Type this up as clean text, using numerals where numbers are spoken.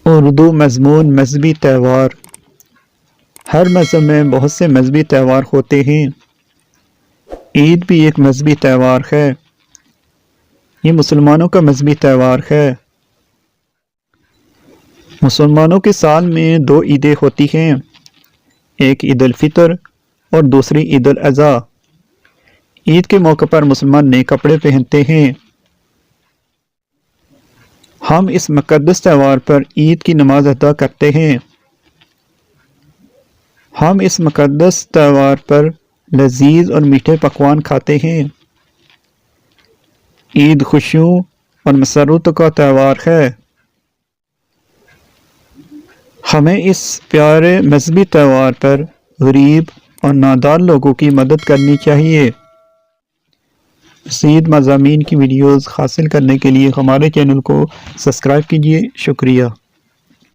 اردو مضمون مذہبی تہوار۔ ہر مذہب میں بہت سے مذہبی تہوار ہوتے ہیں۔ عید بھی ایک مذہبی تہوار ہے۔ یہ مسلمانوں کا مذہبی تہوار ہے۔ مسلمانوں کے سال میں 2 عیدیں ہوتی ہیں، ایک عید الفطر اور دوسری عید الاضحیٰ۔ عید کے موقع پر مسلمان نئے کپڑے پہنتے ہیں۔ ہم اس مقدس تہوار پر عید کی نماز ادا کرتے ہیں۔ ہم اس مقدس تہوار پر لذیذ اور میٹھے پکوان کھاتے ہیں۔ عید خوشیوں اور مسرت کا تہوار ہے۔ ہمیں اس پیارے مذہبی تہوار پر غریب اور نادار لوگوں کی مدد کرنی چاہیے۔ مزید مضامین کی ویڈیوز حاصل کرنے کے لیے ہمارے چینل کو سبسکرائب کیجیے۔ شکریہ۔